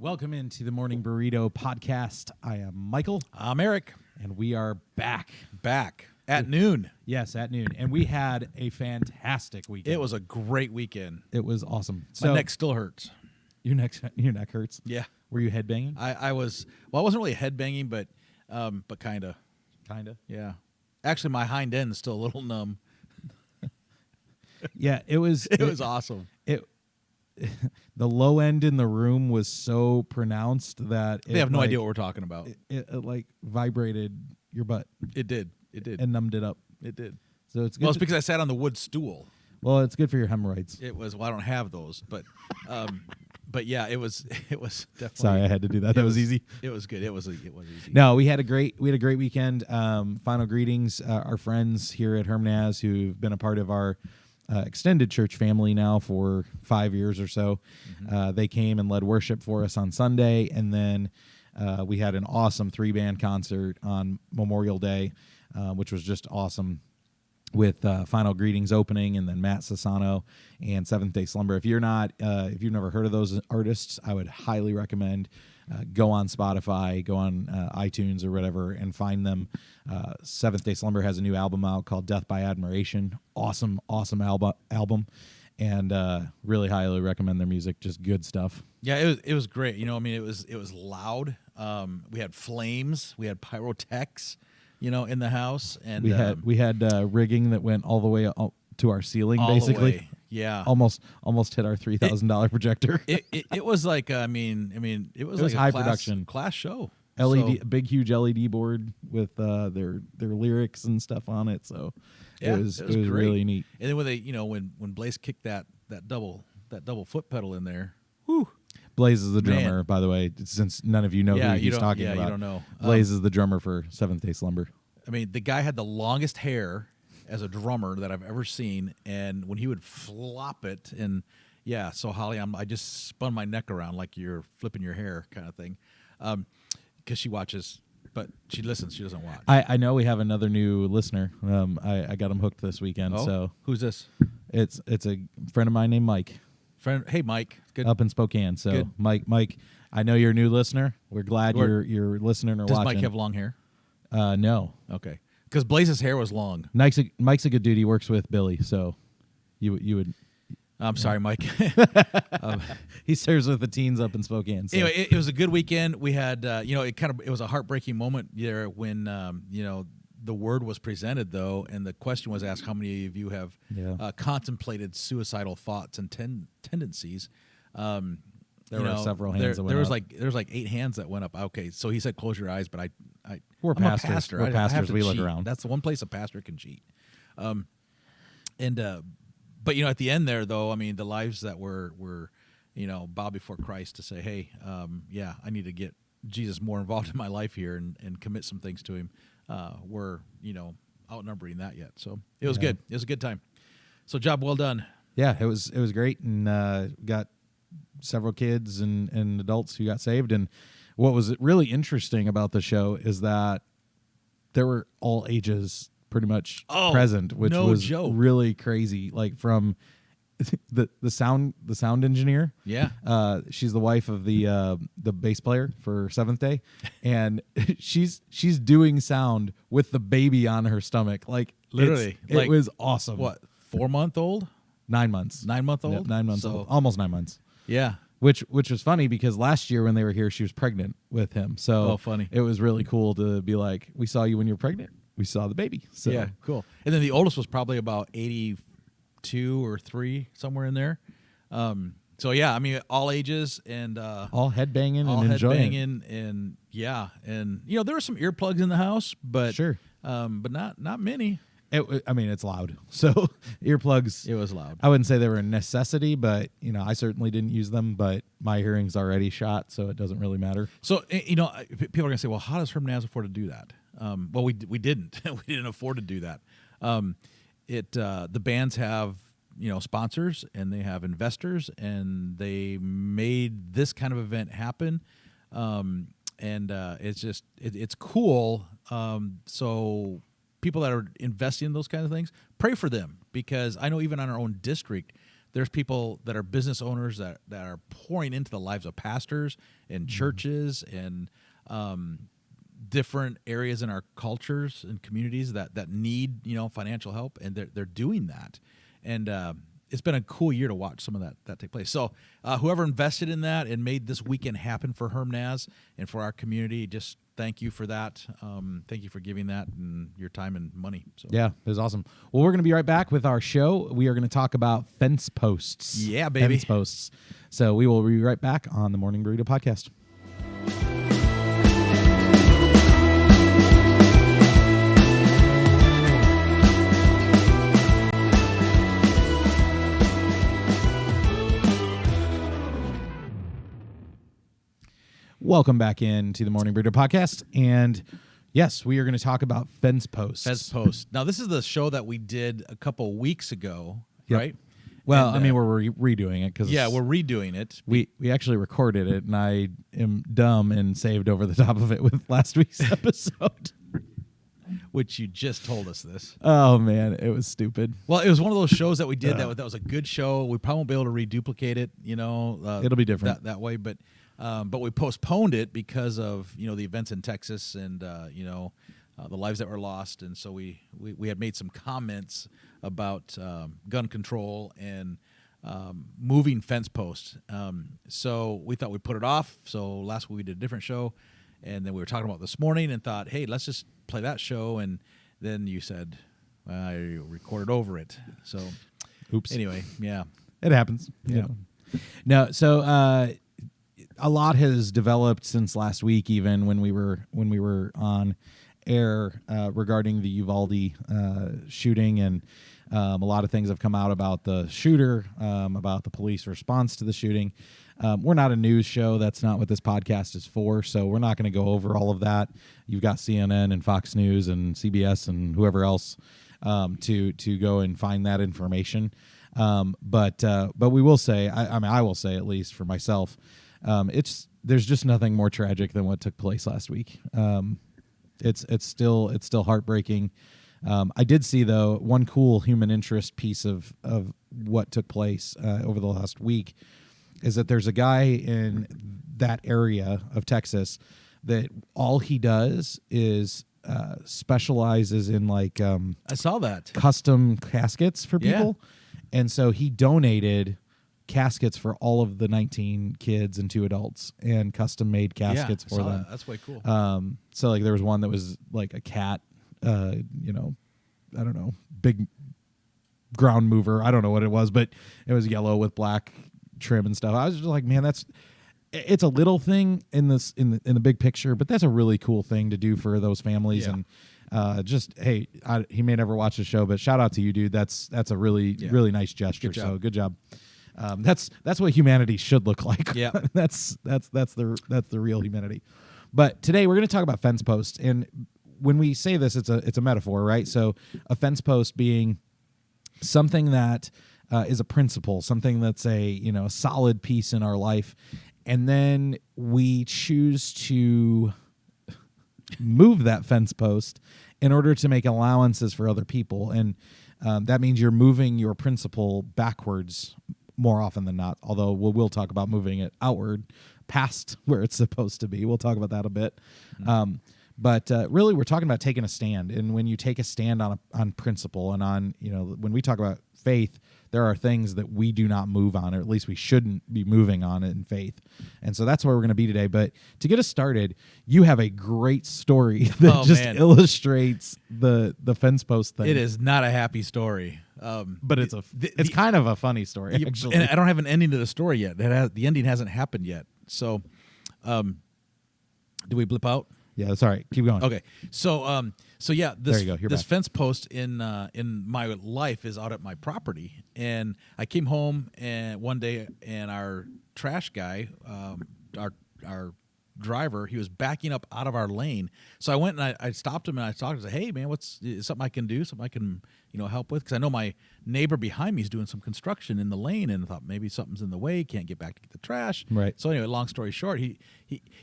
Welcome into the Morning Burrito podcast. I am Michael, I'm Eric. and we are back. Back at noon. Yes, at noon. And we had a fantastic weekend. It was a great weekend. It was awesome. My neck still hurts. Your neck hurts? Yeah. Were you headbanging? I wasn't really headbanging, but kind of. Kind of. Yeah. Actually, my hind end is still a little numb. Yeah, it was. It was awesome. The low end in the room was so pronounced that They have no idea what we're talking about. It like vibrated your butt It did. It did. and numbed it up. It did. So it's good. Well, it's because I sat on the wood stool. Well, it's good for your hemorrhoids. It was. Well, I don't have those, but yeah, it was. It was definitely. Sorry, I had to do that. it That was easy. It was good. It was easy. No, we had a great weekend. Final greetings, our friends here at Hermanaz who've been a part of our extended church family now for 5 years or so. They came and led worship for us on Sunday, and then we had an awesome 3-band concert on Memorial Day, which was just awesome. With Final Greetings opening, and then Matt Sassano and Seventh Day Slumber. If you've never heard of those artists, I would highly recommend go on Spotify, go on iTunes or whatever, and find them. Seventh Day Slumber has a new album out called Death by Admiration. Awesome album, and really highly recommend their music. Just good stuff. Yeah, it was great. You know, I mean, it was loud. We had flames. We had pyrotechs. In the house, and We had rigging that went all the way to our ceiling, all basically. the way. Yeah, Almost hit our $3,000 projector. it was like it was like high a production class show. LED, So, big huge LED board with their lyrics and stuff on it. So yeah, it was great. really neat. And then when Blaze kicked that double foot pedal in there, whew. Blaze is the Man. drummer, by the way, since none of you know Yeah, who he's talking yeah, about. you don't know. Blaze is the drummer for Seventh Day Slumber. I mean, the guy had the longest hair as a drummer that I've ever seen, and when he would flop it, and yeah, so Holly, I just spun my neck around like you're flipping your hair kind of thing, because she watches, but she listens, she doesn't watch. I know we have another new listener. I got him hooked this weekend. Oh, So who's this? it's a friend of mine named Mike. Friend? Hey, Mike. Good. Up in Spokane. So Good. Mike, I know you're a new listener. We're glad you're listening or Does watching. Mike have long hair? No. Okay, because Blaze's hair was long. Mike's a good dude. He works with Billy, so you would. I'm sorry, Mike. He serves with the teens up in Spokane. So. Anyway, it was a good weekend. We had, it was a heartbreaking moment there when, the word was presented, though, and the question was asked, how many of you have contemplated suicidal thoughts and tendencies? There were several hands that went there was up. there was like 8 hands that went up. Okay, so he said close your eyes, but We're I'm pastors. a pastor. We're I have pastors. to We look cheat. around. That's the one place a pastor can cheat. But at the end there, though, I mean, the lives that were bow before Christ to say, hey, I need to get Jesus more involved in my life here and commit some things to him. We're outnumbering that yet, so it was good. It was a good time. So job well done. Yeah, it was great, and got several kids and adults who got saved. And what was really interesting about the show is that there were all ages pretty much present, which no was joke. really crazy. Like from the sound engineer. Yeah. She's the wife of the bass player for Seventh Day, and she's doing sound with the baby on her stomach. Like Literally, it was awesome. What, 4-month-old? 9 months. 9-month-old? Yep, 9 months So- old. Almost 9 months. Yeah. Which was funny because last year when they were here, she was pregnant with him. So Oh, funny. It was really cool to be like, we saw you when you were pregnant. We saw the baby. So Yeah, cool. And then the oldest was probably about 82 or 3, somewhere in there. So yeah, I mean, all ages and all headbanging all and enjoying. headbanging, and there were some earplugs in the house, but Sure. but not many. It's loud. So earplugs. It was loud. I wouldn't say they were a necessity, but I certainly didn't use them. But my hearing's already shot, so it doesn't really matter. So people are gonna say, well, how does Hermanaz afford to do that? Well, we didn't. We didn't afford to do that. The bands have sponsors and they have investors, and they made this kind of event happen. It's just it's cool. So people that are investing in those kinds of things, pray for them, because I know even on our own district, there's people that are business owners that are pouring into the lives of pastors and churches and different areas in our cultures and communities that need financial help, and they're doing that, and it's been a cool year to watch some of that take place. So whoever invested in that and made this weekend happen for HermNaz and for our community, just thank you for that. Thank you for giving that and your time and money. So. Yeah, it was awesome. Well, we're going to be right back with our show. We are going to talk about fence posts. Yeah, baby. Fence posts. So we will be right back on the Morning Burrito Podcast. Welcome back into the Morning Burrito Podcast, and yes, we are going to talk about fence posts. Fence posts. Now, this is the show that we did a couple weeks ago, Yep. right? Well, And, we're redoing it because we're redoing it. we actually recorded it, and I am dumb and saved over the top of it with last week's episode. Which you just told us this. Oh man, it was stupid. Well, it was one of those shows that we did that was a good show. We probably won't be able to reduplicate it, It'll be different that way. But we postponed it because of the events in Texas and the lives that were lost, and so we had made some comments about gun control and moving fence posts. So we thought we'd put it off. So last week we did a different show, and then we were talking about it this morning and thought, hey, let's just play that show. And then you said I recorded over it. So, Oops. Anyway, yeah, It happens. Yeah. No, so a lot has developed since last week, even when we were on air regarding the Uvalde shooting, and a lot of things have come out about the shooter, about the police response to the shooting. We're not a news show. That's not what this podcast is for. So we're not going to go over all of that. You've got CNN and Fox News and CBS and whoever else to go and find that information. But we will say, I will say, at least for myself, there's just nothing more tragic than what took place last week. It's still heartbreaking. I did see, though, one cool human interest piece of what took place over the last week is that there's a guy in that area of Texas that all he does is specializes in like I saw that. custom caskets for Yeah. people. And so he donated caskets for all of the 19 kids and 2 adults and custom made caskets I for saw them. that. That's way cool. So like there was one that was like a cat, I don't know, big ground mover. I don't know what it was, but it was yellow with black trim and stuff. I was just like, man, it's a little thing in the big picture, but that's a really cool thing to do for those families. Yeah. And he may never watch the show, but shout out to you, dude. That's a really really nice gesture. Good job. So good job. That's what humanity should look like. Yeah. that's the real humanity. But today we're going to talk about fence posts, and when we say this, it's a metaphor, right? So a fence post being something that is a principle, something that's a solid piece in our life, and then we choose to move that fence post in order to make allowances for other people, and that means you're moving your principle backwards more often than not. Although we'll talk about moving it outward, past where it's supposed to be. We'll talk about that a bit. Mm-hmm. But really, we're talking about taking a stand, and when you take a stand on principle and on when we talk about faith, there are things that we do not move on, or at least we shouldn't be moving on in faith. And so that's where we're going to be today. But to get us started, you have a great story that illustrates the fence post thing. It is not a happy story. But it's kind of a funny story, actually. And I don't have an ending to the story yet. The ending hasn't happened yet. So, do we blip out? Yeah, that's all right. Keep going. Okay. So yeah, this There you go. You're this back. fence post in my life is out at my property, and I came home and one day, and our trash guy, our driver, he was backing up out of our lane. So I went and I stopped him and I talked to him. I said, hey man, is something I can do? Something I can help with? Because I know my neighbor behind me is doing some construction in the lane, and I thought maybe something's in the way. Can't get back to get the trash. Right. So anyway, long story short, he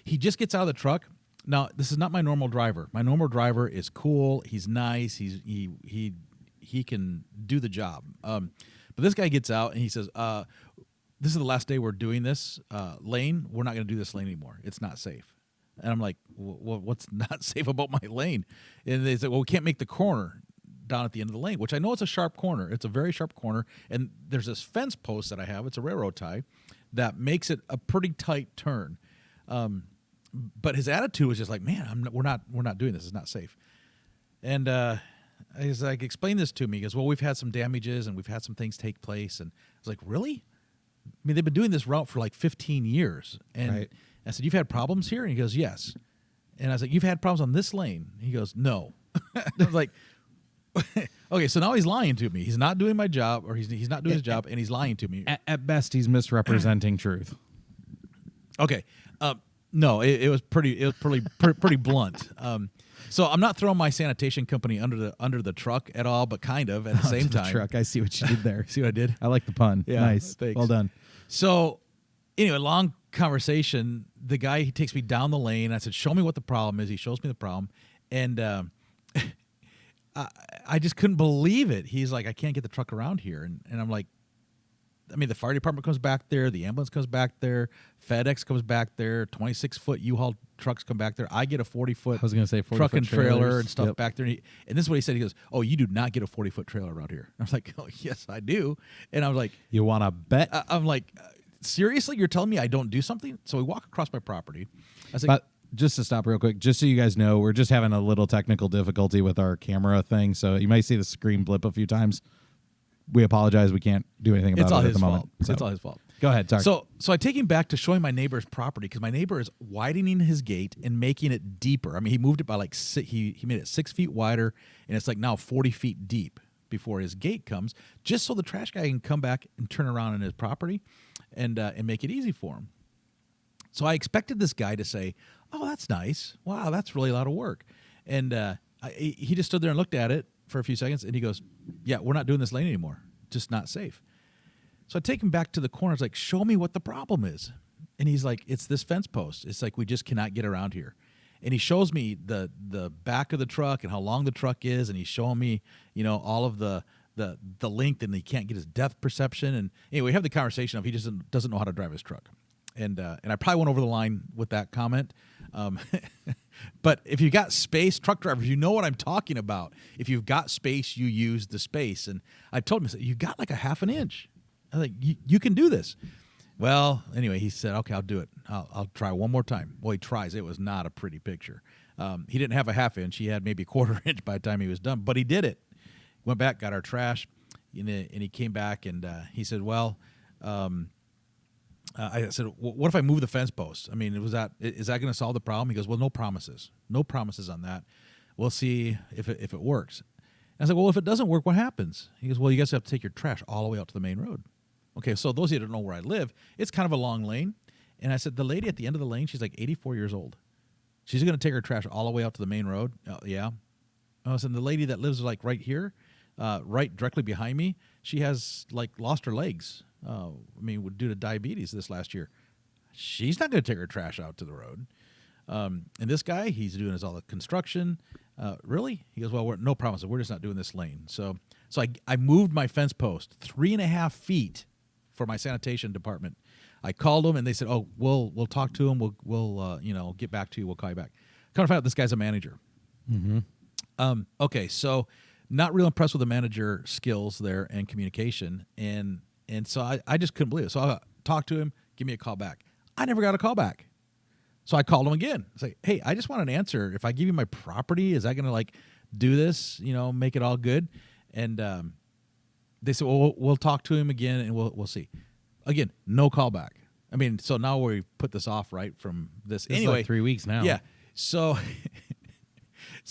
just gets out of the truck. Now, this is not my normal driver. My normal driver is cool. He's nice. He can do the job. But this guy gets out and he says, this is the last day we're doing this lane. We're not going to do this lane anymore. It's not safe. And I'm like, well, what's not safe about my lane? And they said, well, we can't make the corner down at the end of the lane, which I know it's a sharp corner. It's a very sharp corner. And there's this fence post that I have. It's a railroad tie that makes it a pretty tight turn. But his attitude was just like, man, we're not doing this. It's not safe. And I was like, explain this to me. He goes, well, we've had some damages and we've had some things take place. And I was like, really? I mean, they've been doing this route for like 15 years. And Right. I said, you've had problems here? And he goes, yes. And I was like, you've had problems on this lane? He goes, no. I was like, okay, so now he's lying to me. He's not doing my job, or he's not doing his job, and he's lying to me. At best, he's misrepresenting truth. Okay, no, it was pretty blunt. So I'm not throwing my sanitation company under the truck at all, but kind of at the same time. Truck. I see what you did there. See what I did? I like the pun. Yeah, Nice. thanks. Well done. So anyway, long conversation. The guy, he takes me down the lane. I said, show me what the problem is. He shows me the problem, and I just couldn't believe it. He's like, I can't get the truck around here. And I'm like, I mean, the fire department comes back there. The ambulance comes back there. FedEx comes back there. 26-foot U-Haul trucks come back there. I get a 40-foot I was going to say 40 truck and trailer trailers. and stuff Yep. back there. And this is what he said. He goes, oh, you do not get a 40-foot trailer around here. I was like, oh, yes, I do. And I was like, You want to bet? I'm like, seriously? You're telling me I don't do something? So we walk across my property. I was like, But just to stop real quick, just so you guys know, we're just having a little technical difficulty with our camera thing. So you might see the screen blip a few times. We apologize. We can't do anything about it's all it at his the moment. fault. So, It's all his fault. Go ahead. Sorry. So I take him back to showing my neighbor's property because my neighbor is widening his gate and making it deeper. I mean, he moved it by like he made it 6 feet wider, and it's like now 40 feet deep before his gate comes, just so the trash guy can come back and turn around on his property and make it easy for him. So I expected this guy to say, "Oh, that's nice. Wow, that's really a lot of work." And he just stood there and looked at it for a few seconds, and he goes, "Yeah, we're not doing this lane anymore. Just not safe." So I take him back to the corner. It's like, show me what the problem is. And he's like, it's this fence post. It's like, we just cannot get around here. And he shows me the back of the truck and how long the truck is. And he's showing me, all of the length, and he can't get his depth perception. And anyway, we have the conversation of he just doesn't know how to drive his truck. And I probably went over the line with that comment. But if you got space, truck drivers, you know what I'm talking about. If you've got space, you use the space. And I told him, I said, you got like a half an inch. I think you can do this. Well, anyway, he said, okay, I'll do it. I'll try one more time. Well, he tries. It was not a pretty picture. He didn't have a half inch. He had maybe a quarter inch by the time he was done, but he did it. Went back, got our trash, and he came back, and he said, well, I said, what if I move the fence post? I mean, is that going to solve the problem? He goes, well, no promises. No promises on that. We'll see if it works. And I said, well, if it doesn't work, what happens? He goes, well, you guys have to take your trash all the way out to the main road. Okay, so those of you that don't know where I live, it's kind of a long lane. And I said, the lady at the end of the lane, she's like 84 years old. She's going to take her trash all the way out to the main road? Yeah. I said, the lady that lives like right here, right directly behind me, she has like lost her legs. Due to diabetes this last year. She's not going to take her trash out to the road. And this guy, he's doing all the construction. Really? He goes, well, no promises. We're just not doing this lane. So I moved my fence post 3.5 feet for my sanitation department. I called them and they said, oh, we'll talk to him. We'll get back to you. We'll call you back. Kind of found out this guy's a manager. Mm-hmm. Okay. So not real impressed with the manager skills there and communication. And so I just couldn't believe it. So I talked to him, give me a call back. I never got a call back. So I called him again. I say, hey, I just want an answer. If I give you my property, is that going to do this, make it all good? And they said, well, we'll talk to him again and we'll see. Again, no call back. I mean, so now we put this off, right, from this. This is anyway, like 3 weeks now. Yeah. So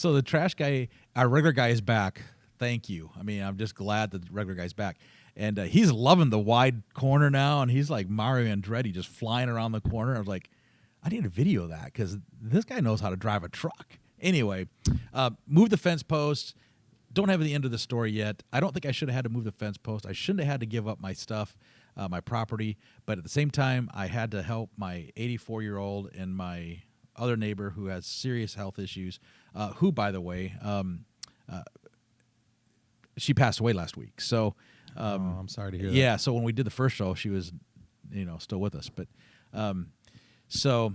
the trash guy, our regular guy is back. Thank you. I mean, I'm just glad that the regular guy's back. And he's loving the wide corner now, and he's like Mario Andretti just flying around the corner. I was like, I need to video that because this guy knows how to drive a truck. Anyway, move the fence post. Don't have the end of the story yet. I don't think I should have had to move the fence post. I shouldn't have had to give up my stuff, my property. But at the same time, I had to help my 84-year-old and my other neighbor who has serious health issues, who, by the way, she passed away last week. So I'm sorry to hear that. Yeah, so when we did the first show, she was, still with us. But so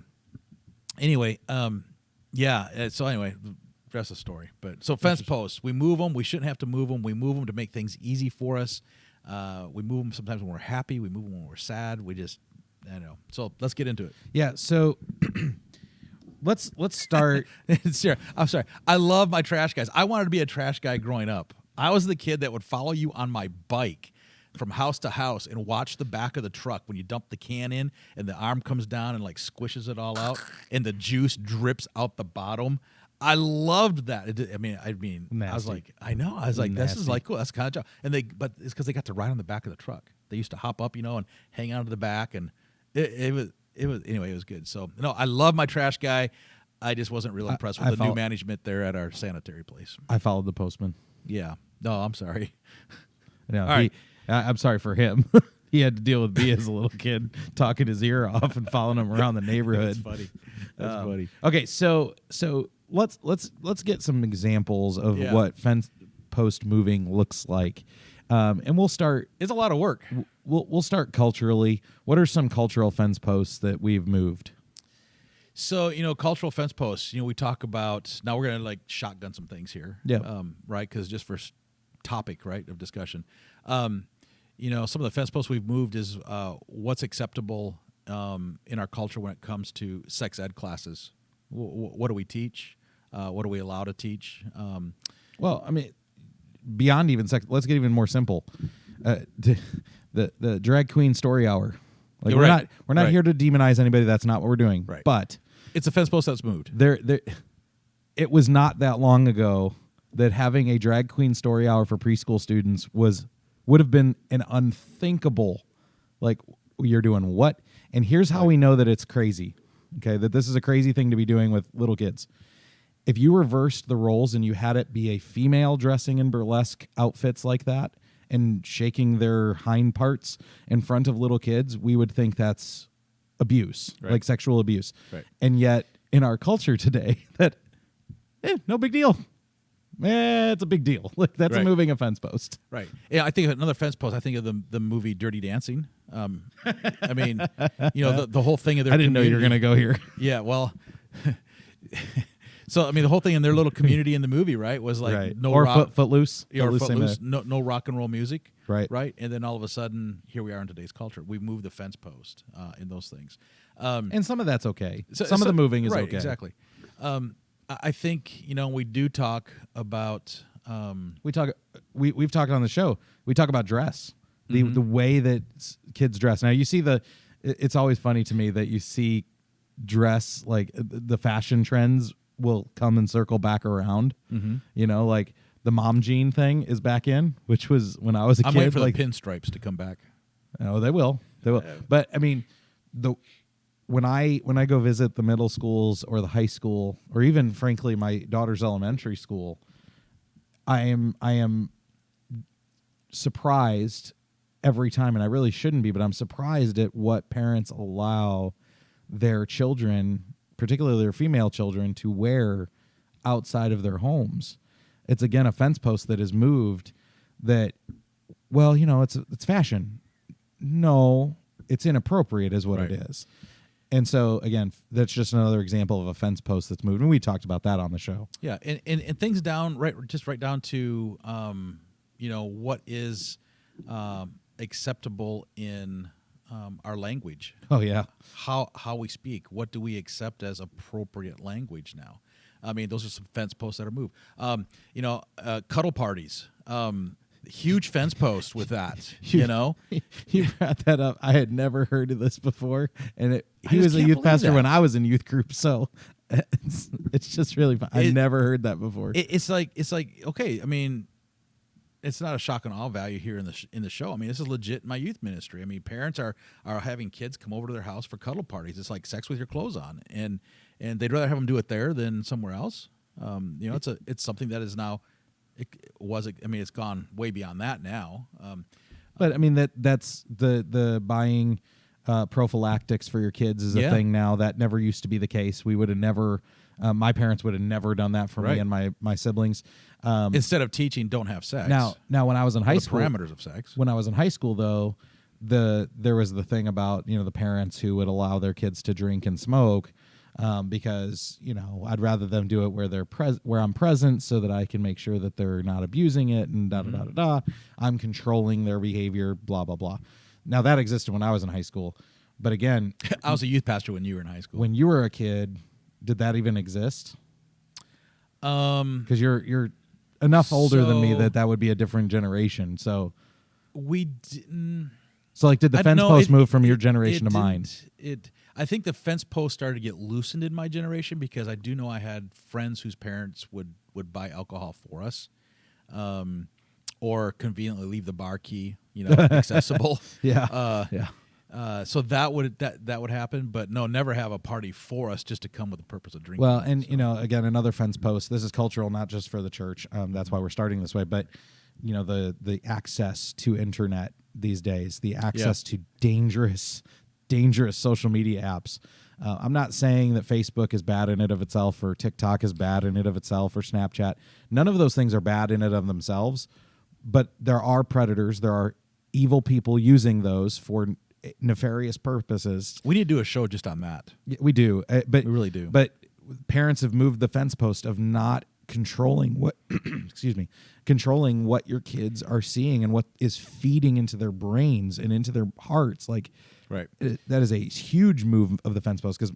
anyway, so anyway, the rest of the story. But so fence posts, we move them. We shouldn't have to move them. We move them to make things easy for us. We move them sometimes when we're happy. We move them when we're sad. I don't know. So let's get into it. Yeah. So let's start. I'm sorry. I love my trash guys. I wanted to be a trash guy growing up. I was the kid that would follow you on my bike from house to house and watch the back of the truck when you dump the can in and the arm comes down and like squishes it all out and the juice drips out the bottom. I loved that. I mean, Nasty. I was like, I know. I was like, this is Nasty. like cool. That's kind of job. But it's because they got to ride on the back of the truck. They used to hop up, and hang out to the back, and it was anyway. It was good. So no, I love my trash guy. I just wasn't real impressed with the new management there at our sanitary place. I followed the postman. Yeah. No, I'm sorry. No, All right. I'm sorry for him. He had to deal with me as a little kid, talking his ear off and following him around the neighborhood. That's funny. That's funny. Okay, so let's get some examples of what fence post moving looks like, and we'll start. It's a lot of work. We'll start culturally. What are some cultural fence posts that we've moved? So, cultural fence posts, we talk about, now we're going to like shotgun some things here. Yeah. Right. Cause just for topic, right, of discussion. Some of the fence posts we've moved is what's acceptable in our culture when it comes to sex ed classes. What do we teach? What are we allowed to teach? Well, I mean, beyond even sex, let's get even more simple. The drag queen story hour. Like we're not right. here to demonize anybody. That's not what we're doing. Right. But it's a fence post that's moved. It was not that long ago that having a drag queen story hour for preschool students would have been an unthinkable. Like, you're doing what? And here's how we know that it's crazy. Okay, that this is a crazy thing to be doing with little kids. If you reversed the roles and you had it be a female dressing in burlesque outfits like that and shaking their hind parts in front of little kids, we would think that's abuse, like sexual abuse. Right. And yet in our culture today, that no big deal. It's a big deal. Like, that's a moving a fence post. Right. Yeah, I think of another fence post. I think of the movie Dirty Dancing. I mean, the whole thing of their I didn't know you were going to go here. Yeah, well, so I mean, the whole thing in their little community in the movie, right, was like no or rock, Footloose. Footloose, no rock and roll music, right, and then all of a sudden, here we are in today's culture. We moved the fence post in those things, and some of that's okay. Some of the moving is okay. Exactly. I think we do talk about. We've talked on the show. We talk about dress, the way that kids dress. Now you see it's always funny to me that you see dress, like the fashion trends will come and circle back around. Like the mom jean thing is back in, which was when I was a kid. I'm waiting for the pinstripes to come back. Oh, they will. But I mean, when I go visit the middle schools or the high school, or even frankly my daughter's elementary school, I am surprised every time, and I really shouldn't be, but I'm surprised at what parents allow their children, particularly their female children, to wear outside of their homes. It's again a fence post that is moved that, well, it's fashion. No, it's inappropriate is what it is. And so, again, that's just another example of a fence post that's moved. And we talked about that on the show. Yeah, and things down, right down to, what is acceptable in our language. Oh, yeah. How we speak. What do we accept as appropriate language now? I mean, those are some fence posts that are moved. Cuddle parties. Huge fence post with that, You brought that up. I had never heard of this before, and he was a youth pastor when I was in youth group, so it's just really fun. I never heard that before. It's like okay. I mean, it's not a shock and awe value here in the show. I mean, this is legit in my youth ministry. I mean, parents are having kids come over to their house for cuddle parties. It's like sex with your clothes on, and they'd rather have them do it there than somewhere else. It's something that is now. It's gone way beyond that now. But I mean that's the buying prophylactics for your kids is a thing now that never used to be the case. We would have never My parents would have never done that for me Right. and my siblings. Instead of teaching, don't have sex. Now when I was in high the school, parameters of sex. when I was in high school, though, there was the thing about the parents who would allow their kids to drink and smoke, because I'd rather them do it where where I'm present, so that I can make sure that they're not abusing it and da da da da da. I'm controlling their behavior, blah blah blah. Now that existed when I was in high school, but again, I was a youth pastor when you were in high school. when you were a kid, did that even exist? Because you're enough older than me So- that would be a different generation. So we didn't. like, did the fence post move from your generation to mine? I think the fence post started to get loosened in my generation because I do know I had friends whose parents would buy alcohol for us, or conveniently leave the bar key, accessible. Yeah. So that would happen, but no, never have a party for us just to come with the purpose of drinking. Well, and again, another fence post. This is cultural, not just for the church. That's why we're starting this way. But the access to internet these days, the access to dangerous social media apps. I'm not saying that Facebook is bad in and of itself, or TikTok is bad in and of itself, or Snapchat. None of those things are bad in and of themselves. But there are predators. There are evil people using those for nefarious purposes. We need to do a show just on that. We do, but We really do. But parents have moved the fence post of not controlling what, controlling what your kids are seeing and what is feeding into their brains and into their hearts. Like, Right. that is a huge move of the fence post, because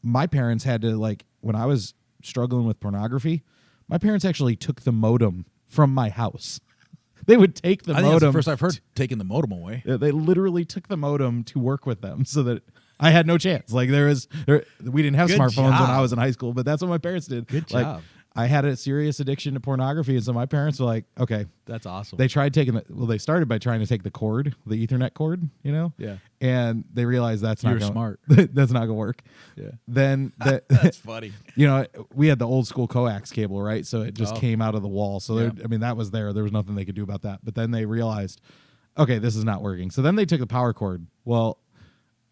my parents had to, like, when I was struggling with pornography, my parents actually took the modem from my house. They would take the I think that's modem. the first I've heard taking the modem away. They literally took the modem to work with them, so that I had no chance. Like, we didn't have Good smartphones when I job. was in high school, but that's what my parents did. Good Like, job. I had a serious addiction to pornography, and so my parents were like, okay. That's awesome. They tried taking they started by trying to take the cord, the Ethernet cord, Yeah. and they realized that's not You're gonna, smart. that's not going to work. Yeah. Then That's funny. we had the old school coax cable, right? So it just Oh. came out of the wall. So Yeah. that was there. There was nothing they could do about that. But then they realized, okay, this is not working. So then they took the power cord. Well,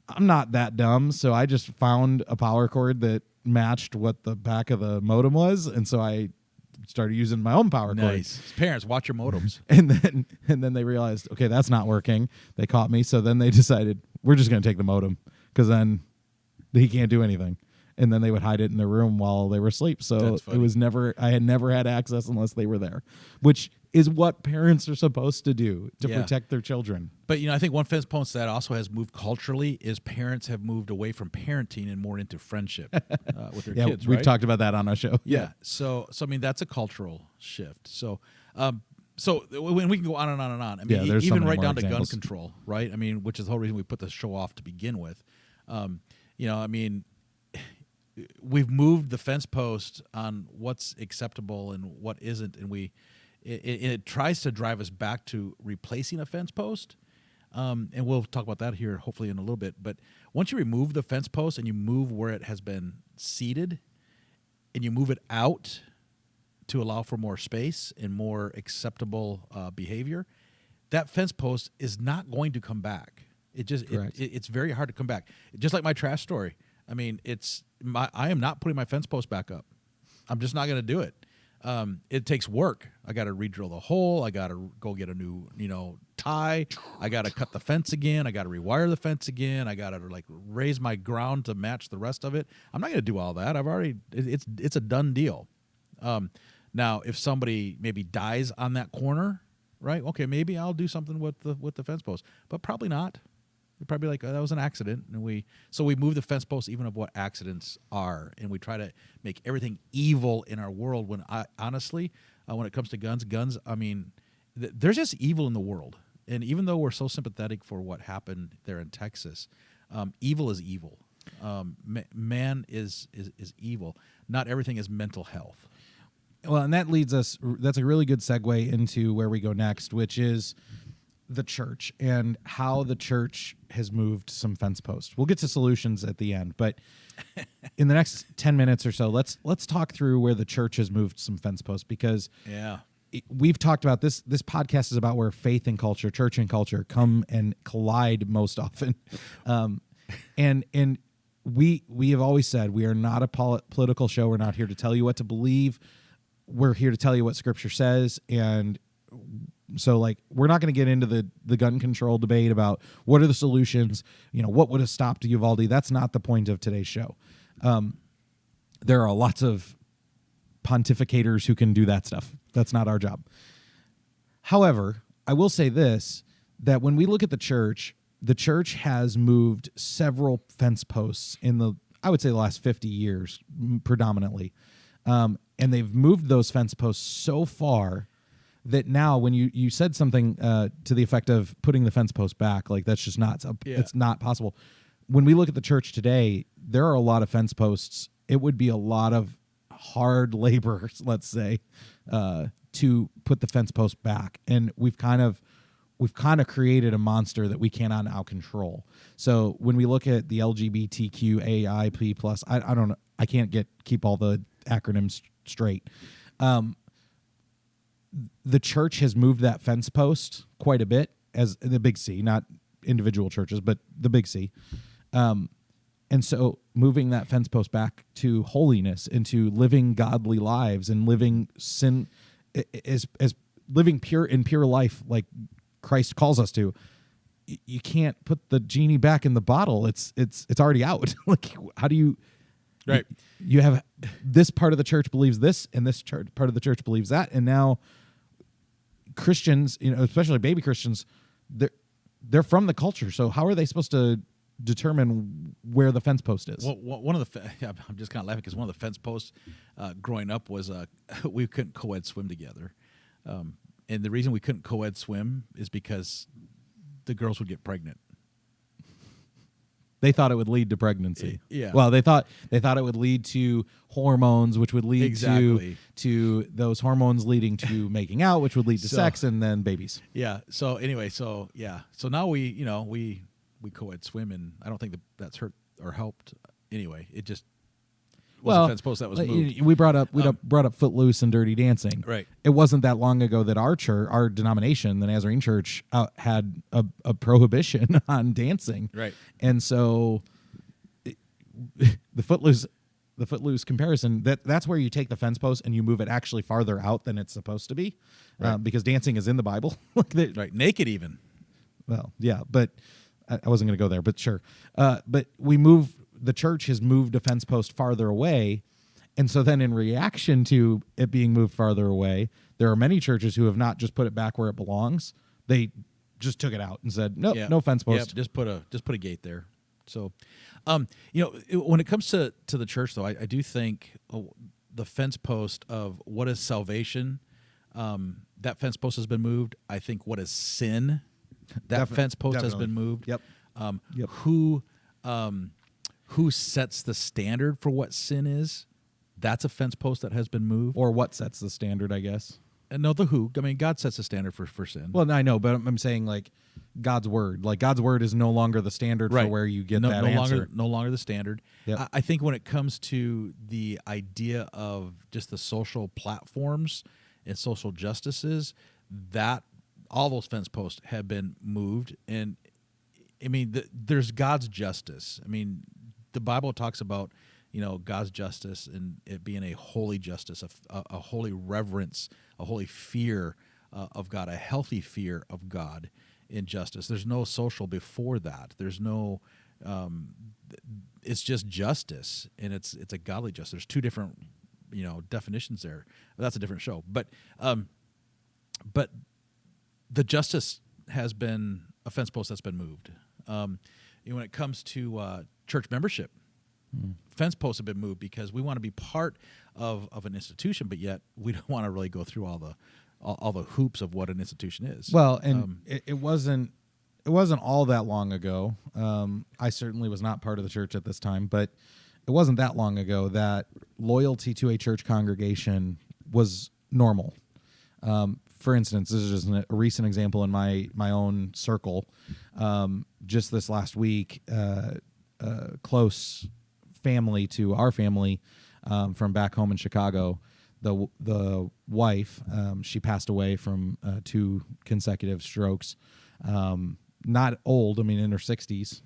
I'm not that dumb, so I just found a power cord that matched what the back of the modem was, and so I started using my own power cord. Nice. Parents, watch your modems. And then they realized, okay, that's not working. They caught me, so then they decided, we're just going to take the modem, because then he can't do anything. And then they would hide it in their room while they were asleep. So That's funny. it was I had never had access unless they were there, which is what parents are supposed to do to Yeah. protect their children. But I think one fence post that also has moved culturally is parents have moved away from parenting and more into friendship with their Yeah, kids. we've right? talked about that on our show. Yeah. So I mean that's a cultural shift. So when we can go on and on and on. I mean, Yeah, there's so even many right more down examples. to gun control, right? I mean, which is the whole reason we put the show off to begin with. I mean, we've moved the fence post on what's acceptable and what isn't, and it tries to drive us back to replacing a fence post. And we'll talk about that here hopefully in a little bit. But once you remove the fence post and you move where it has been seated, and you move it out to allow for more space and more acceptable behavior, that fence post is not going to come back. It's very hard to come back. Just like my trash story. I mean, I am not putting my fence post back up. I'm just not going to do it. It takes work. I got to re-drill the hole. I got to go get a new, tie. I got to cut the fence again. I got to rewire the fence again. I got to raise my ground to match the rest of it. I'm not going to do all that. It's a done deal. Now, if somebody maybe dies on that corner, right? Okay, maybe I'll do something with the fence post, but probably not. We're probably like, that was an accident, and we move the fence post even of what accidents are, and we try to make everything evil in our world. When honestly, when it comes to guns, I mean, there's just evil in the world, and even though we're so sympathetic for what happened there in Texas, evil is evil. Man is evil. Not everything is mental health. Well, and that leads us, that's a really good segue into where we go next, which is the church and how the church has moved some fence posts. We'll get to solutions at the end, but in the next 10 minutes or so, let's talk through where the church has moved some fence posts, because Yeah. we've talked about this podcast is about where faith and culture, church and culture come and collide most often. And we have always said we are not a political show. We're not here to tell you what to believe. We're here to tell you what Scripture says, and so like we're not going to get into the gun control debate about what are the solutions. What would have stopped Uvalde? That's not the point of today's show. There are lots of pontificators who can do that stuff. That's not our job. However, I will say this, that when we look at the church has moved several fence posts in I would say the last 50 years predominantly. And they've moved those fence posts so far that now when you said something to the effect of putting the fence post back, like that's just not, it's not possible. When we look at the church today, there are a lot of fence posts. It would be a lot of hard labor, let's say, to put the fence post back. And we've kind of created a monster that we cannot now control. So when we look at the LGBTQAIP plus, I don't know, I can't keep all the acronyms straight. The church has moved that fence post quite a bit, as the big C, not individual churches, but the big C. And so moving that fence post back to holiness, into living godly lives and living sin as living pure life like Christ calls us to. You can't put the genie back in the bottle. It's already out. Like, how do you? Right. You have this part of the church believes this, and this part of the church believes that, and now Christians, especially baby Christians, they're from the culture. So how are they supposed to determine where the fence post is? Well, one of the I'm just kind of laughing because one of the fence posts growing up was we couldn't co-ed swim together, and the reason we couldn't co-ed swim is because the girls would get pregnant. They thought it would lead to pregnancy. Yeah. Well, they thought it would lead to hormones, which would lead to those hormones leading to making out, which would lead to sex and then babies. Yeah. So anyway, so now we co-ed swim, and I don't think that's hurt or helped. Anyway, it just was a fence post that was moved. We brought up Footloose and Dirty Dancing. Right. It wasn't that long ago that our church, our denomination, the Nazarene Church, had a prohibition on dancing. Right. And so the Footloose comparison, that's where you take the fence post and you move it actually farther out than it's supposed to be, right. Because dancing is in the Bible. Right. Naked even. Well, yeah, but I wasn't going to go there, but sure. But the church has moved a fence post farther away. And so then in reaction to it being moved farther away, there are many churches who have not just put it back where it belongs. They just took it out and said, nope, no fence post. Yeah, just put a gate there. So, when it comes to the church, though, I do think the fence post of what is salvation, that fence post has been moved. I think what is sin, that fence post has been moved. Yep. Who sets the standard for what sin is? That's a fence post that has been moved. Or what sets the standard, I guess. And no, the who. I mean, God sets the standard for sin. Well, I know, but I'm saying like God's word. Like God's word is no longer the standard for where you get that answer. No longer the standard. Yep. I think when it comes to the idea of just the social platforms and social justices, that all those fence posts have been moved. And I mean, there's God's justice. I mean, the Bible talks about, God's justice and it being a holy justice, a holy reverence, a holy fear of God, a healthy fear of God in justice. There's no social before that. There's no, it's just justice, and it's a godly justice. There's two different, definitions there. That's a different show. But the justice has been a fence post that's been moved. When it comes to church membership, fence posts have been moved because we want to be part of an institution, but yet we don't want to really go through all the hoops of what an institution is. Well, and it wasn't all that long ago. I certainly was not part of the church at this time, but it wasn't that long ago that loyalty to a church congregation was normal. For instance, this is just a recent example in my own circle. Just this last week, close family to our family from back home in Chicago, the wife, she passed away from 2 consecutive strokes. Not old, I mean in her 60s,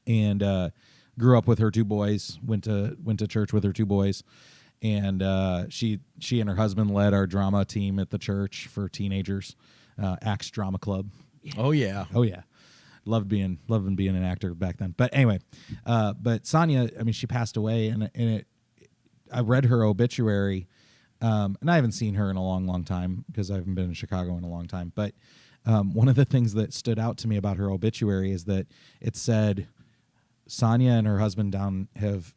and grew up with her two boys. Went to church with her two boys, and she and her husband led our drama team at the church for teenagers, Acts Drama Club. Oh yeah. Oh yeah, loving being an actor back then. But anyway, but Sonia, I mean, she passed away, and I read her obituary, and I haven't seen her in a long time because I haven't been in Chicago in a long time. But one of the things that stood out to me about her obituary is that it said Sonia and her husband Don have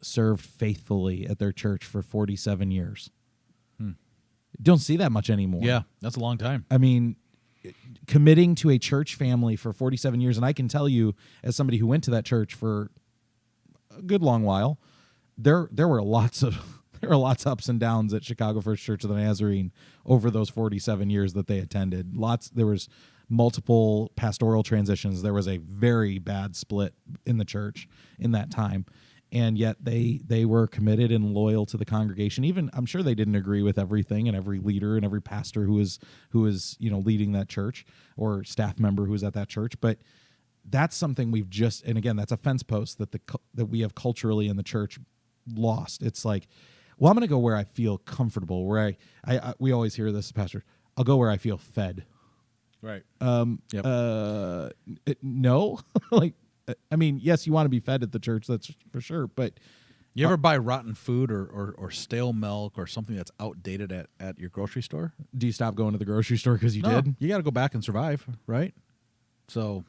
served faithfully at their church for 47 years. Don't see that much anymore. Yeah, that's a long time. I mean, committing to a church family for 47 years, and I can tell you, as somebody who went to that church for a good long while, there were lots of ups and downs at Chicago First Church of the Nazarene over those 47 years that they attended. There was multiple pastoral transitions. There was a very bad split in the church in that time. And yet they were committed and loyal to the congregation. Even I'm sure they didn't agree with everything, and every leader and every pastor who was leading that church, or staff member who was at that church. But that's something we've just, and again, that's a fence post that we have culturally in the church lost. It's like, well, I'm going to go where I feel comfortable. Where we always hear this, pastor. I'll go where I feel fed. Right. No, like. I mean, yes, you want to be fed at the church, that's for sure. But you ever buy rotten food or stale milk or something that's outdated at your grocery store? Do you stop going to the grocery store because you No, did? you got to go back and survive, right? So,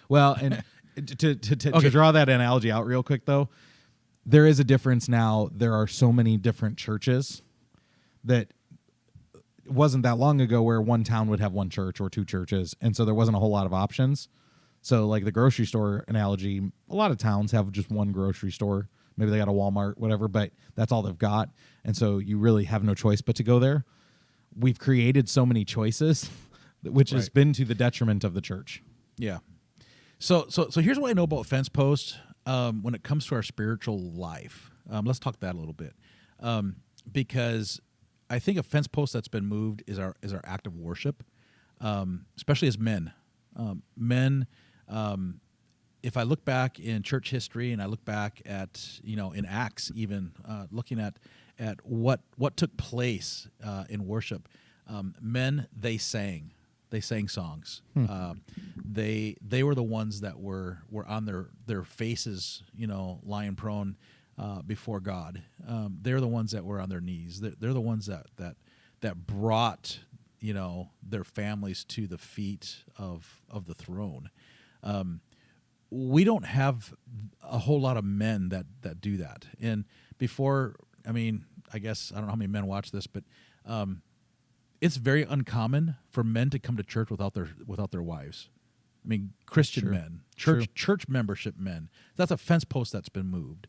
well, and to draw that analogy out real quick, though, there is a difference now. There are so many different churches that it wasn't that long ago where one town would have one church or two churches, and so there wasn't a whole lot of options. So like the grocery store analogy, a lot of towns have just one grocery store. Maybe they got a Walmart, whatever, but that's all they've got. And so you really have no choice but to go there. We've created so many choices, which has been to the detriment of the church. Yeah. So here's what I know about fence posts when it comes to our spiritual life. Let's talk that a little bit, because I think a fence post that's been moved is our act of worship, especially as men. If I look back in church history and I look back at, in Acts even, looking at what took place in worship, men, they sang songs. They were the ones that were on their faces, lying prone before God. They're the ones that were on their knees. They're the ones that brought their families to the feet of the throne. We don't have a whole lot of men that do that. And before, I guess, I don't know how many men watch this, but it's very uncommon for men to come to church without their wives. Christian men, church membership men. That's a fence post that's been moved.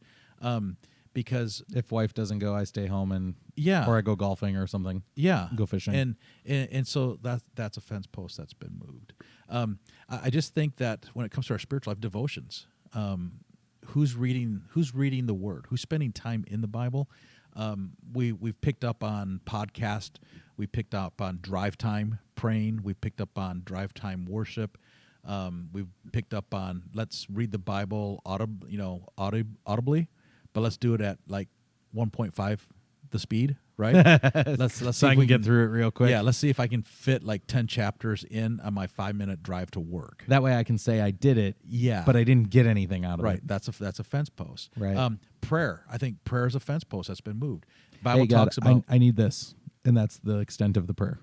Because if wife doesn't go, I stay home and or I go golfing or something. Yeah, go fishing. And so that's a fence post that's been moved. I just think that when it comes to our spiritual life devotions, who's reading the Word, who's spending time in the Bible. We've picked up on podcast, we picked up on drive time praying, we picked up on drive time worship. We've picked up on let's read the Bible audibly. But let's do it at like 1.5 the speed, right? let's so see I if can we get through it real quick. Yeah, let's see if I can fit like 10 chapters in on my 5-minute drive to work. That way I can say I did it, yeah, but I didn't get anything out of it. Right, that's a fence post. Right. Prayer. I think prayer is a fence post that's been moved. Bible hey, God, talks about I need this, and that's the extent of the prayer.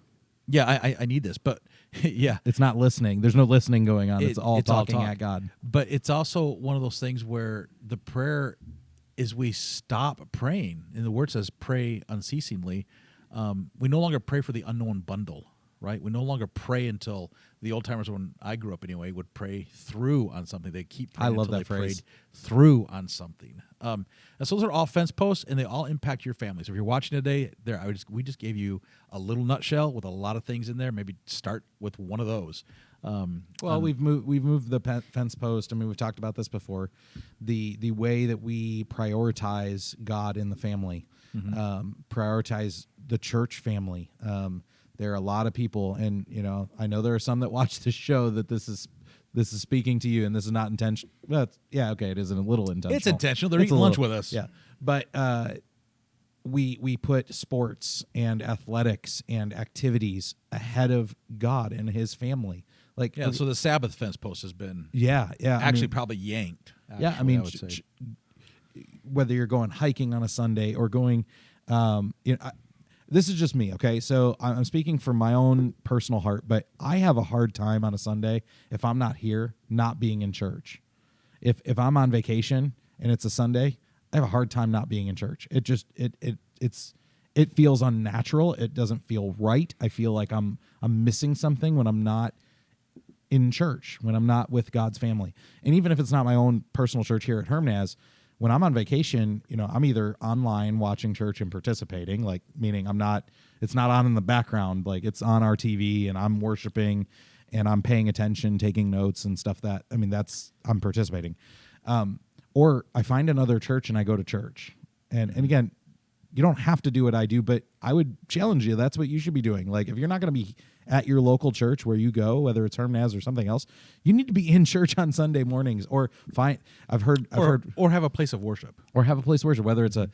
Yeah, I need this, but yeah. It's not listening. There's no listening going on. It's all talking talk. at God. But it's also one of those things where the prayer is we stop praying. And the word says pray unceasingly. We no longer pray for the unknown bundle, right? We no longer pray until the old timers, when I grew up anyway, would pray through on something. They keep praying I love until that they phrase. prayed through on something. And so those are all fence posts, and they all impact your families. If you're watching today, we just gave you a little nutshell with a lot of things in there. Maybe start with one of those. We've moved the fence post. We've talked about this before. The way that we prioritize God in the family, prioritize the church family. There are a lot of people, and I know there are some that watch this show that this is This is speaking to you, and this is not intentional. Well, yeah, okay, it isn't a little intentional. It's intentional. They're It's a eating lunch little- with us. Yeah, but we put sports and athletics and activities ahead of God and His family. Like, Yeah, so the Sabbath fence post has been yeah. I actually mean, probably yanked. yeah, I actually, mean, would say. whether you're going hiking on a Sunday or going, this is just me, okay? So I'm speaking from my own personal heart, but I have a hard time on a Sunday if I'm not here, not being in church. If I'm on vacation and it's a Sunday, I have a hard time not being in church. It just it feels unnatural. It doesn't feel right. I feel like I'm missing something when I'm not in church, when I'm not with God's family. And even if it's not my own personal church here at Hermnaz, when I'm on vacation, I'm either online watching church and participating, like meaning it's not on in the background, like it's on our TV and I'm worshiping and I'm paying attention, taking notes and stuff I'm participating. Or I find another church and I go to church. And again, you don't have to do what I do, but I would challenge you. That's what you should be doing. Like if you're not going to be at your local church where you go, whether it's Hermnaz or something else, you need to be in church on Sunday mornings or I've heard or have a place of worship. Or have a place of worship, whether it's a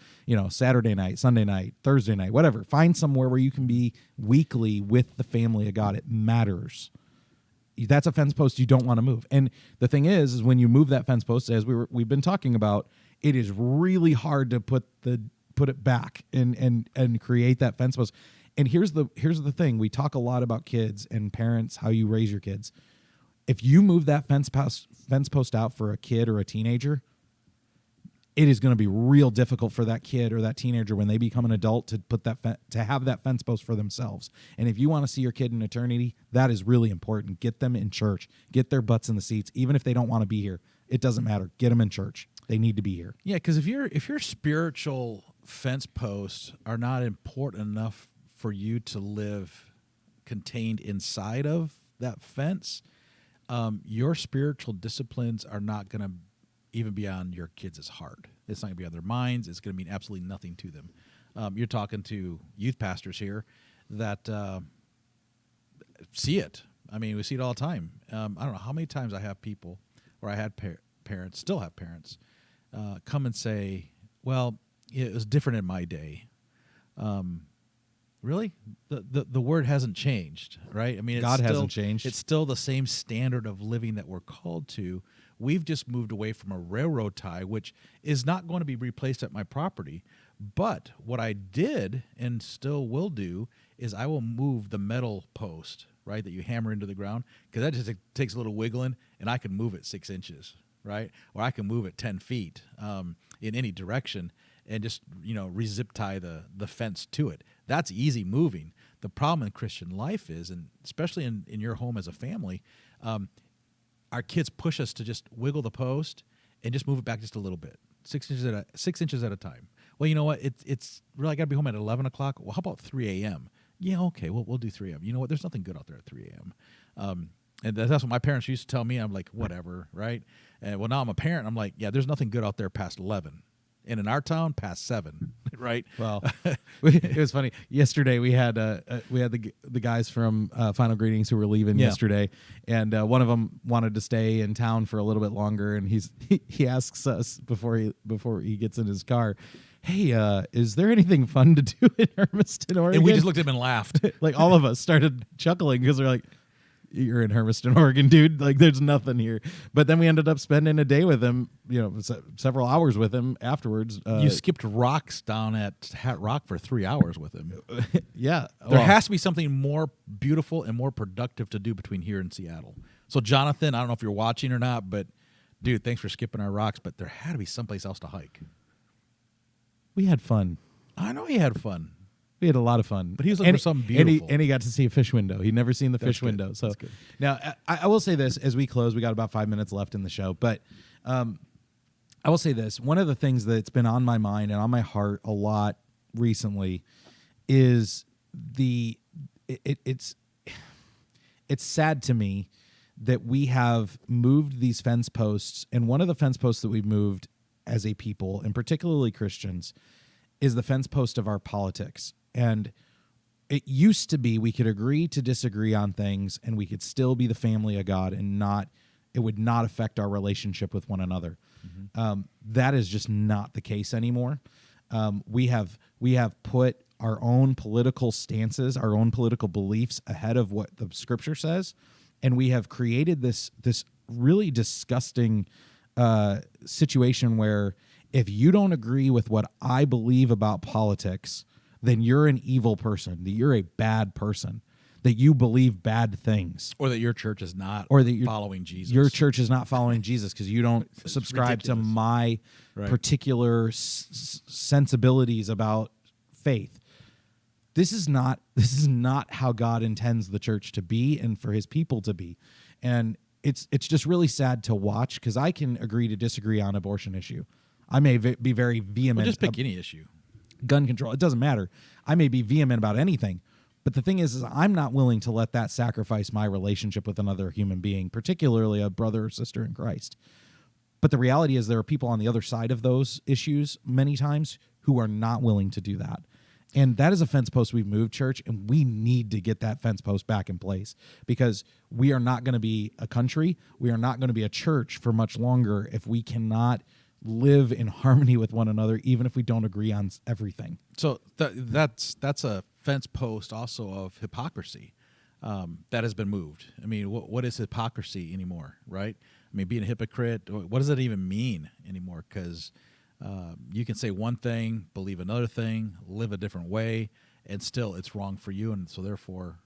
Saturday night, Sunday night, Thursday night, whatever. Find somewhere where you can be weekly with the family of God. It matters. That's a fence post you don't want to move. And the thing is when you move that fence post, as we've been talking about, it is really hard to put it back and create that fence post. And here's the thing: we talk a lot about kids and parents, how you raise your kids. If you move that fence post out for a kid or a teenager, it is going to be real difficult for that kid or that teenager when they become an adult to put to have that fence post for themselves. And if you want to see your kid in eternity, that is really important. Get them in church. Get their butts in the seats, even if they don't want to be here. It doesn't matter. Get them in church. They need to be here. Yeah, because if your spiritual fence posts are not important enough for you to live contained inside of that fence, your spiritual disciplines are not going to even be on your kids' heart. It's not going to be on their minds. It's going to mean absolutely nothing to them. You're talking to youth pastors here that see it. I mean, we see it all the time. I don't know how many times I have people, or I had parents, still have parents, come and say, well, it was different in my day. Really? The word hasn't changed, right? I mean, God hasn't changed. It's still the same standard of living that we're called to. We've just moved away from a railroad tie, which is not going to be replaced at my property. But what I did and still will do is I will move the metal post, right, that you hammer into the ground, because that just takes a little wiggling, and I can move it 6 inches, right? Or I can move it 10 feet in any direction and just, re-zip tie the fence to it. That's easy moving. The problem in Christian life is, and especially in your home as a family, our kids push us to just wiggle the post and just move it back just a little bit, 6 inches at a time. Well, you know what? It's really, I got to be home at 11 o'clock. Well, how about 3 a.m.? Yeah, okay, we'll do 3 a.m. You know what? There's nothing good out there at 3 a.m. And that's what my parents used to tell me. I'm like, whatever, right? And well, now I'm a parent. I'm like, yeah, there's nothing good out there past 11. And in our town, past 7, right? Well, it was funny. Yesterday we had the guys from Final Greetings who were leaving yesterday, and one of them wanted to stay in town for a little bit longer, and he asks us before he gets in his car, hey, is there anything fun to do in Hermiston, Oregon? And we just looked at him and laughed. Like all of us started chuckling because they're like, you're in Hermiston, Oregon, dude. Like, there's nothing here. But then we ended up spending a day with him, several hours with him afterwards. You skipped rocks down at Hat Rock for 3 hours with him. Yeah. There has to be something more beautiful and more productive to do between here and Seattle. So, Jonathan, I don't know if you're watching or not, but, dude, thanks for skipping our rocks. But there had to be someplace else to hike. We had fun. I know he had fun. We had a lot of fun. But he was looking for something beautiful. And he got to see a fish window. He'd never seen the fish window. So now I will say this as we close. We got about 5 minutes left in the show. But I will say this. One of the things that's been on my mind and on my heart a lot recently is it's sad to me that we have moved these fence posts. And one of the fence posts that we've moved as a people, and particularly Christians, is the fence post of our politics. And it used to be we could agree to disagree on things and we could still be the family of God and not it would not affect our relationship with one another. That is just not the case anymore. We have put our own political stances, our own political beliefs ahead of what the Scripture says, and we have created this really disgusting situation where if you don't agree with what I believe about politics, then you're an evil person, that you're a bad person, that you believe bad things. Or that your church is not following Jesus. Your church is not following Jesus because you don't subscribe to my particular sensibilities about faith. This is not how God intends the church to be and for his people to be. And it's just really sad to watch, because I can agree to disagree on abortion issue. I may be very vehement. Well, just pick any issue. Gun control. It doesn't matter. I may be vehement about anything. But the thing is I'm not willing to let that sacrifice my relationship with another human being, particularly a brother or sister in Christ. But the reality is there are people on the other side of those issues many times who are not willing to do that. And that is a fence post we've moved, church, and we need to get that fence post back in place, because we are not going to be a country. We are not going to be a church for much longer if we cannot live in harmony with one another, even if we don't agree on everything. So that's a fence post also of hypocrisy that has been moved. I mean, what is hypocrisy anymore, right? I mean, being a hypocrite, what does that even mean anymore? Because you can say one thing, believe another thing, live a different way, and still it's wrong for you. And so therefore,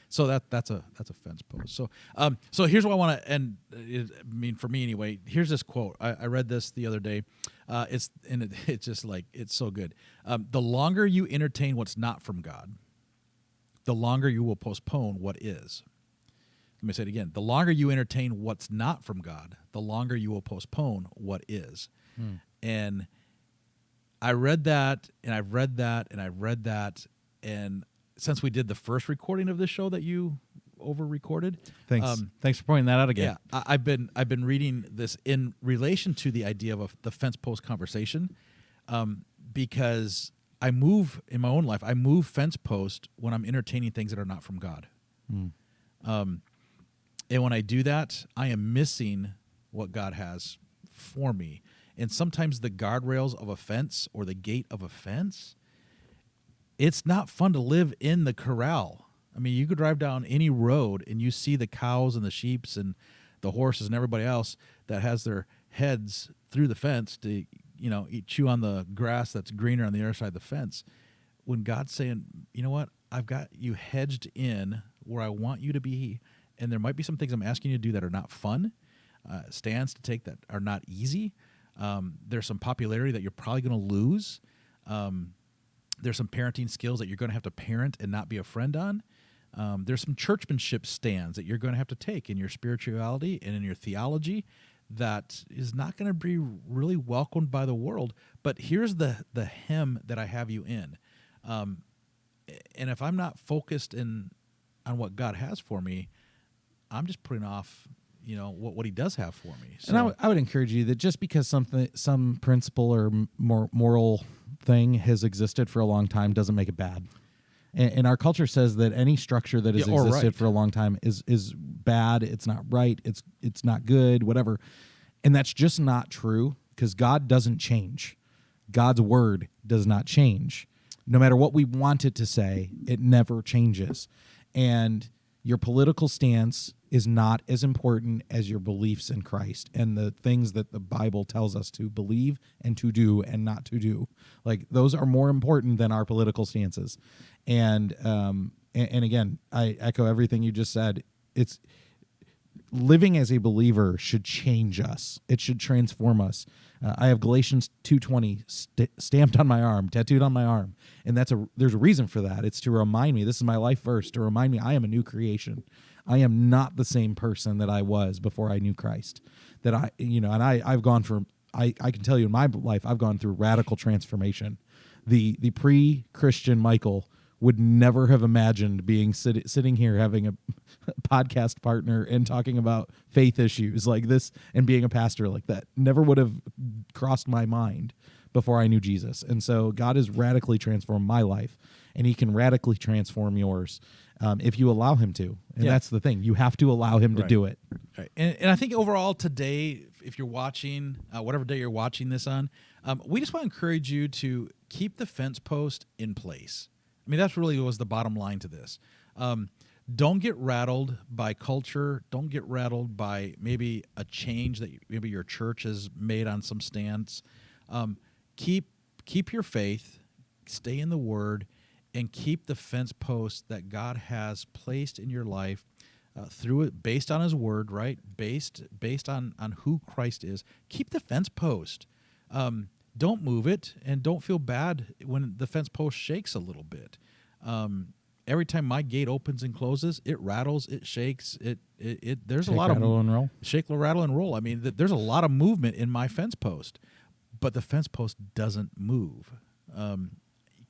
so that's a fence post. So here's what I want to end. For me anyway, here's this quote. I read this the other day. It's just like, it's so good. The longer you entertain what's not from God, the longer you will postpone what is. Let me say it again. The longer you entertain what's not from God, the longer you will postpone what is. And I read that, and I've read that, and I've read that, and since we did the first recording of this show that you over-recorded, thanks for pointing that out again. Yeah, I've been reading this in relation to the idea of the fence post conversation, because I move in my own life. I move fence post when I'm entertaining things that are not from God, and when I do that, I am missing what God has for me. And sometimes the guardrails of a fence or the gate of a fence, it's not fun to live in the corral. I mean, you could drive down any road and you see the cows and the sheep and the horses and everybody else that has their heads through the fence to, chew on the grass that's greener on the other side of the fence. When God's saying, you know what, I've got you hedged in where I want you to be, and there might be some things I'm asking you to do that are not fun, stands to take that are not easy. There's some popularity that you're probably going to lose. There's some parenting skills that you're going to have to parent and not be a friend on. There's some churchmanship stands that you're going to have to take in your spirituality and in your theology that is not going to be really welcomed by the world. But here's the hem that I have you in. And if I'm not focused on what God has for me, I'm just putting off what he does have for me. So. And I would encourage you that just because some principle or moral thing has existed for a long time doesn't make it bad. And our culture says that any structure that has existed for a long time is bad. It's not right. It's not good. Whatever. And that's just not true, because God doesn't change. God's word does not change. No matter what we want it to say, it never changes. And your political stance is not as important as your beliefs in Christ and the things that the Bible tells us to believe and to do and not to do. Like, those are more important than our political stances. And again, I echo everything you just said. It's living as a believer should change us. It should transform us. I have Galatians 2:20 stamped on my arm, tattooed on my arm, and there's a reason for that. It's to remind me, this is my life verse, to remind me I am a new creation. I am not the same person that I was before I knew Christ. That I've gone from, I can tell you in my life, I've gone through radical transformation. The pre-Christian Michael would never have imagined being sitting here having a podcast partner and talking about faith issues like this and being a pastor like that. Never would have crossed my mind before I knew Jesus. And so God has radically transformed my life, and he can radically transform yours if you allow him to. And that's the thing. You have to allow him to do it. Right. And I think overall today, if you're watching, whatever day you're watching this on, we just want to encourage you to keep the fence post in place. I mean, that's really was the bottom line to this. Don't get rattled by culture. Don't get rattled by maybe a change that maybe your church has made on some stance. Keep your faith, stay in the Word, and keep the fence post that God has placed in your life through it, based on His Word, right? Based on who Christ is. Keep the fence post. Don't move it, and don't feel bad when the fence post shakes a little bit. Every time my gate opens and closes, it rattles, it shakes, there's Shake, a lot rattle, and roll. Shake, rattle, and roll. I mean, there's a lot of movement in my fence post, but the fence post doesn't move.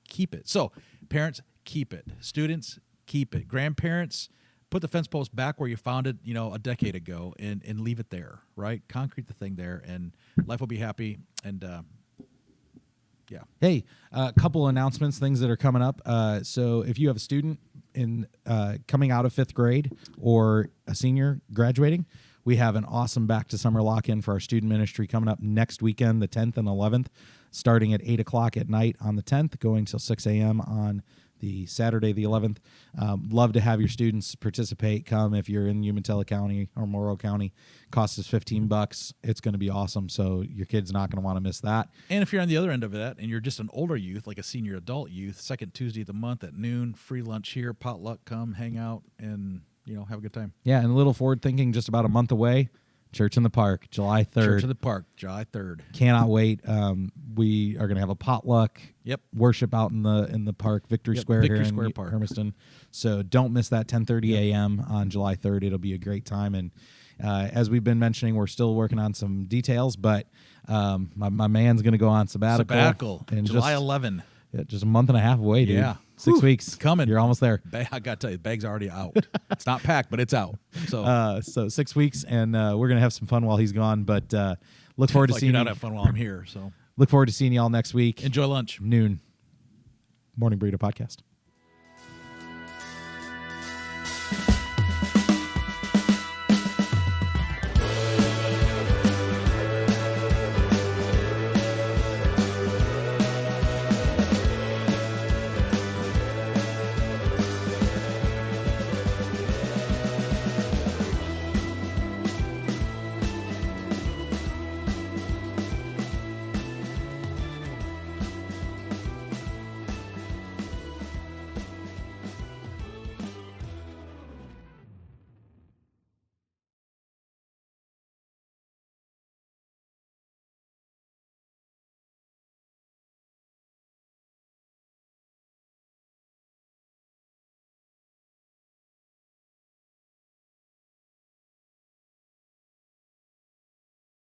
Keep it. So, parents, keep it. Students, keep it. Grandparents, put the fence post back where you found it, a decade ago, and leave it there, right? Concrete the thing there, and life will be happy. And yeah. Hey, a couple announcements, things that are coming up. So if you have a student in coming out of 5th grade or a senior graduating, we have an awesome back to summer lock-in for our student ministry coming up next weekend, the 10th and 11th, starting at 8 o'clock at night on the 10th, going till 6 a.m. on the Saturday, the 11th. Love to have your students participate. Come if you're in Umatilla County or Morrow County. Cost is $15. It's going to be awesome, so your kid's not going to want to miss that. And if you're on the other end of that and you're just an older youth, like a senior adult youth, second Tuesday of the month at noon, free lunch here, potluck, come, hang out, and have a good time. Yeah, and a little forward thinking, just about a month away. Church in the Park, July 3rd. Church in the Park, July 3rd. Cannot wait. We are going to have a potluck. Yep. Worship out in the park, Victory Square Victory here Square in Park. Hermiston. So don't miss that 10:30 a.m. on July 3rd. It'll be a great time. And as we've been mentioning, we're still working on some details, but my man's going to go on sabbatical. And July 11. Yeah, just a month and a half away, dude. Yeah. 6 weeks. Coming. You're almost there. I got to tell you, the bag's already out. It's not packed, but it's out. So, So 6 weeks, and we're going to have some fun while he's gone, but look forward to like seeing you're you. not having fun while I'm here. So Look forward to seeing y'all next week. enjoy lunch. Noon. Morning Burrito Podcast.